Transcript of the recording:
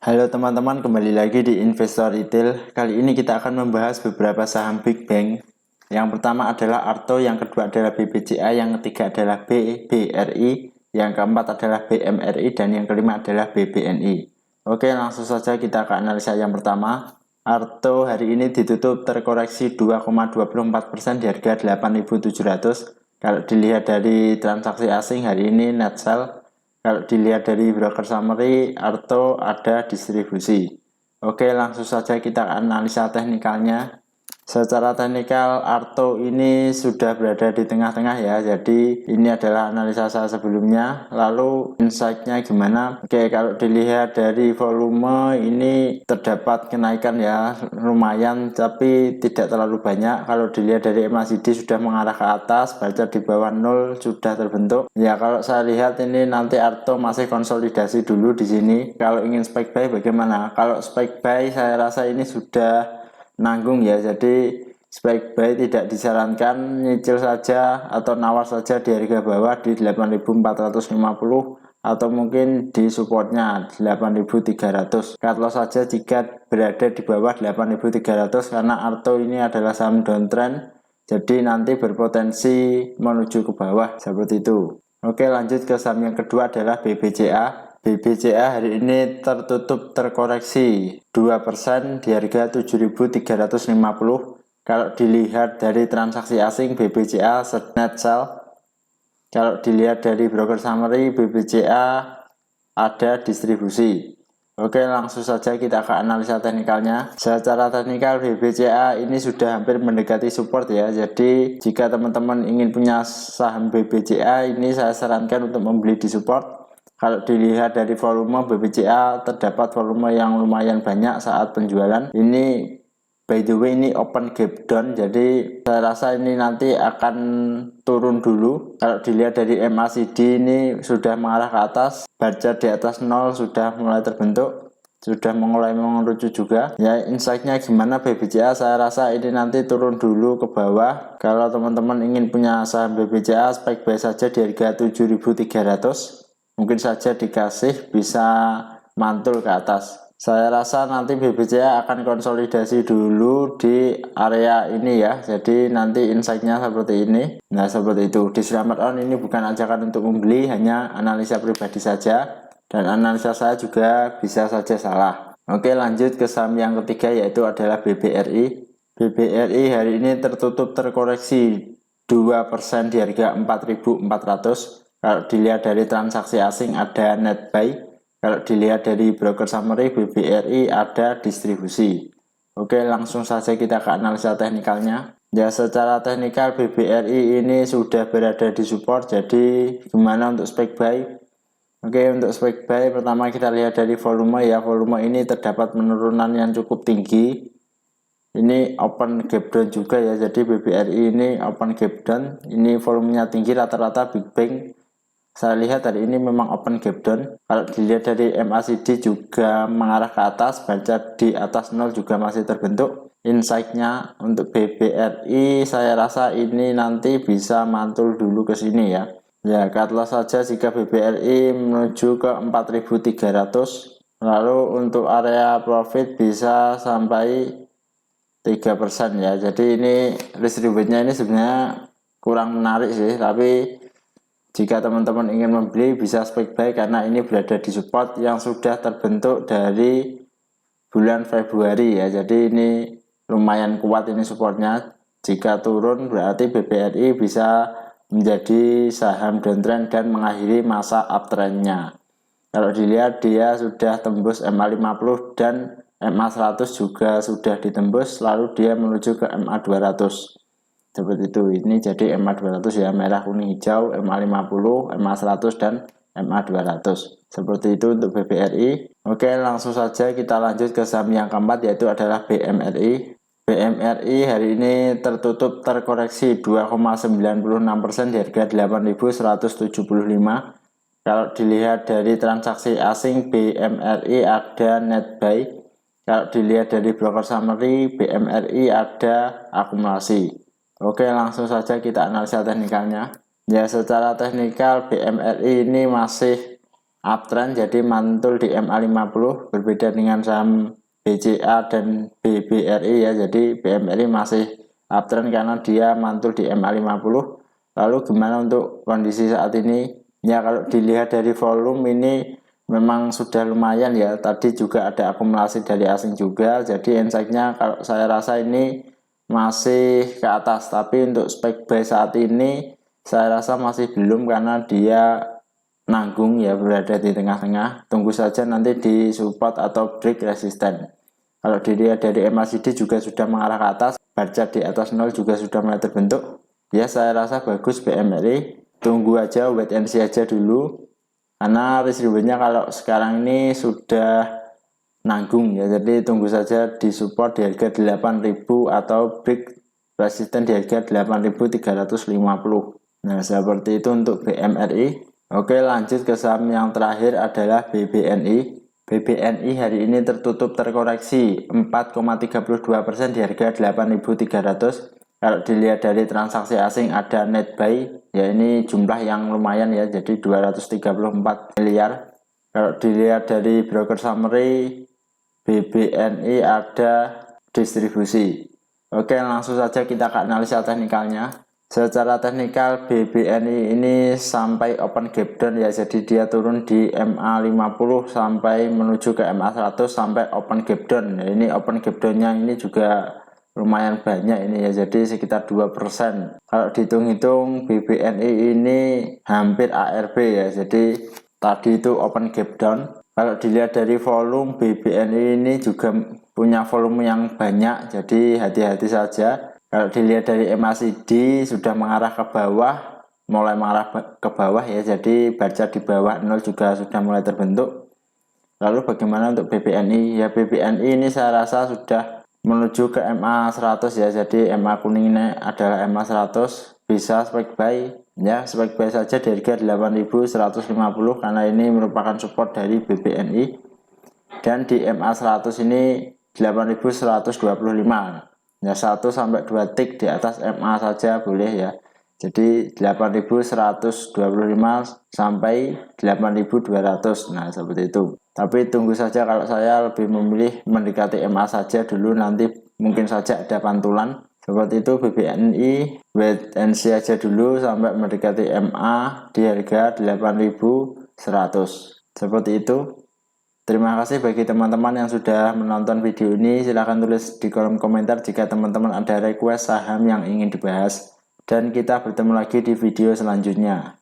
Halo teman-teman, kembali lagi di Investor Retail. Kali ini kita akan membahas beberapa saham Big Bank. Yang pertama adalah Arto, yang kedua adalah BBCA, yang ketiga adalah BRI, yang keempat adalah BMRI, dan yang kelima adalah BBNI. Oke, langsung saja kita ke analisa yang pertama. Arto hari ini ditutup terkoreksi 2,24% di harga 8.700. Kalau dilihat dari transaksi asing hari ini net sell. Kalau dilihat dari broker summary, Arto ada distribusi. Oke, langsung saja kita analisa teknikalnya. Secara teknikal, Arto ini sudah berada di tengah-tengah ya. Jadi ini adalah analisa saya sebelumnya. Lalu insight-nya gimana? Oke, kalau dilihat dari volume ini terdapat kenaikan ya, lumayan tapi tidak terlalu banyak. Kalau dilihat dari MACD sudah mengarah ke atas, baca di bawah 0 sudah terbentuk. Ya, kalau saya lihat ini nanti Arto masih konsolidasi dulu di sini. Kalau ingin spike buy bagaimana? Kalau spike buy saya rasa ini sudah nanggung ya, jadi spike buy tidak disarankan, nyicil saja atau nawar saja di harga bawah di 8.450 atau mungkin di supportnya 8.300. cut loss saja jika berada di bawah 8.300 karena Arto ini adalah saham downtrend, jadi nanti berpotensi menuju ke bawah seperti itu. Oke, lanjut ke saham yang kedua adalah BBCA. BBCA hari ini tertutup terkoreksi 2% di harga 7.350. Kalau dilihat dari transaksi asing, BBCA net sell. Kalau dilihat dari broker summary, BBCA ada distribusi. Oke, langsung saja kita ke analisa teknikalnya. Secara teknikal BBCA ini sudah hampir mendekati support ya. Jadi jika teman-teman ingin punya saham BBCA ini, saya sarankan untuk membeli di support. Kalau dilihat dari volume, BBCA terdapat volume yang lumayan banyak saat penjualan. Ini by the way ini open gap down, jadi saya rasa ini nanti akan turun dulu. Kalau dilihat dari MACD ini sudah mengarah ke atas, baca di atas 0 sudah mulai terbentuk, sudah mulai mengerucut juga ya. Insight-nya gimana BBCA? Saya rasa ini nanti turun dulu ke bawah. Kalau teman-teman ingin punya saham BBCA, spike buy saja di harga 7.300. Mungkin saja dikasih bisa mantul ke atas. Saya rasa nanti BBCA akan konsolidasi dulu di area ini ya. Jadi nanti insight-nya seperti ini. Nah, seperti itu. Disclaimer on, ini bukan ajakan untuk membeli, hanya analisa pribadi saja. Dan analisa saya juga bisa saja salah. Oke, lanjut ke saham yang ketiga, yaitu adalah BBRI. BBRI hari ini tertutup terkoreksi 2% di harga 4.400. Kalau dilihat dari transaksi asing ada net buy. Kalau dilihat dari broker summary, BBRI ada distribusi. Oke, langsung saja kita ke analisa teknikalnya. Ya, secara teknikal BBRI ini sudah berada di support. Jadi gimana untuk spike buy? Oke, untuk spike buy pertama kita lihat dari volume ya. Volume ini terdapat penurunan yang cukup tinggi. Ini open gap down juga ya. Jadi BBRI ini open gap down. Ini volumenya tinggi, rata-rata Big Bank saya lihat hari ini memang open gap down. Kalau dilihat dari MACD juga mengarah ke atas, baca di atas 0 juga masih terbentuk. Insight-nya untuk BBRI saya rasa ini nanti bisa mantul dulu ke sini ya. Ya, cut loss saja jika BBRI menuju ke 4.300. Lalu untuk area profit bisa sampai 3% ya. Jadi ini risk reward-nya ini sebenarnya kurang menarik sih, tapi jika teman-teman ingin membeli bisa spike buy karena ini berada di support yang sudah terbentuk dari bulan Februari ya. Jadi ini lumayan kuat ini supportnya. Jika turun berarti BBRI bisa menjadi saham downtrend dan mengakhiri masa uptrendnya. Kalau dilihat dia sudah tembus MA50 dan MA100 juga sudah ditembus, lalu dia menuju ke MA200. Seperti itu. Ini jadi MA200 ya, merah kuning hijau, MA50, MA100 dan MA200. Seperti itu untuk BBRI. Oke, langsung saja kita lanjut ke saham yang keempat, yaitu adalah BMRI. BMRI hari ini tertutup terkoreksi 2,96% di harga 8.175. Kalau dilihat dari transaksi asing, BMRI ada net buy. Kalau dilihat dari broker summary, BMRI ada akumulasi. Oke, langsung saja kita analisa teknikalnya. Ya, secara teknikal BMRI ini masih uptrend, jadi mantul di MA50, berbeda dengan saham BCA dan BBRI ya. Jadi BMRI masih uptrend karena dia mantul di MA50. Lalu gimana untuk kondisi saat ini? Ya kalau dilihat dari volume ini memang sudah lumayan ya. Tadi juga ada akumulasi dari asing juga. Jadi insight-nya kalau saya rasa ini masih ke atas. Tapi untuk spek buy saat ini saya rasa masih belum karena dia nanggung ya, berada di tengah-tengah. Tunggu saja nanti di support atau break resisten. Kalau dilihat dari MACD juga sudah mengarah ke atas, baca di atas 0 juga sudah mulai terbentuk. Ya saya rasa bagus BMRI. Tunggu aja, wait and see aja dulu. Karena risk rewardnya kalau sekarang ini sudah nanggung ya, jadi tunggu saja di support di harga 8.000 atau break resisten di harga 8.350. Nah seperti itu untuk BMRI. Oke, lanjut ke saham yang terakhir adalah BBNI. BBNI hari ini tertutup terkoreksi 4,32% di harga 8.300. Kalau dilihat dari transaksi asing ada net buy, ya ini jumlah yang lumayan ya, jadi 234 miliar. Kalau dilihat dari broker summary, BBNI ada distribusi. Oke, langsung saja kita ke analisa teknikalnya. Secara teknikal BBNI ini sampai open gap down ya, jadi dia turun di MA50 sampai menuju ke MA100 sampai open gap down. Nah, ini open gap downnya ini juga lumayan banyak ini ya, jadi sekitar 2%. Kalau dihitung-hitung BBNI ini hampir ARB ya, jadi tadi itu open gap down. Kalau dilihat dari volume, BBNI ini juga punya volume yang banyak, jadi hati-hati saja. Kalau dilihat dari MACD sudah mengarah ke bawah, mulai mengarah ke bawah ya, jadi baca di bawah 0 juga sudah mulai terbentuk. Lalu bagaimana untuk BBNI? Ya BBNI ini saya rasa sudah menuju ke MA100 ya, jadi MA kuningnya adalah MA100, bisa spek buy ya, spek buy saja di harga 8.150 karena ini merupakan support dari BBNI, dan di MA100 ini 8.125 ya, 1 sampai 2 tick di atas MA saja boleh ya, jadi 8.125 sampai 8.200. Nah seperti itu. Tapi tunggu saja, kalau saya lebih memilih mendekati MA saja dulu, nanti mungkin saja ada pantulan. Seperti itu BBNI, wait and see aja dulu sampai mendekati MA di harga 8.100. Seperti itu. Terima kasih bagi teman-teman yang sudah menonton video ini. Silahkan tulis di kolom komentar jika teman-teman ada request saham yang ingin dibahas. Dan kita bertemu lagi di video selanjutnya.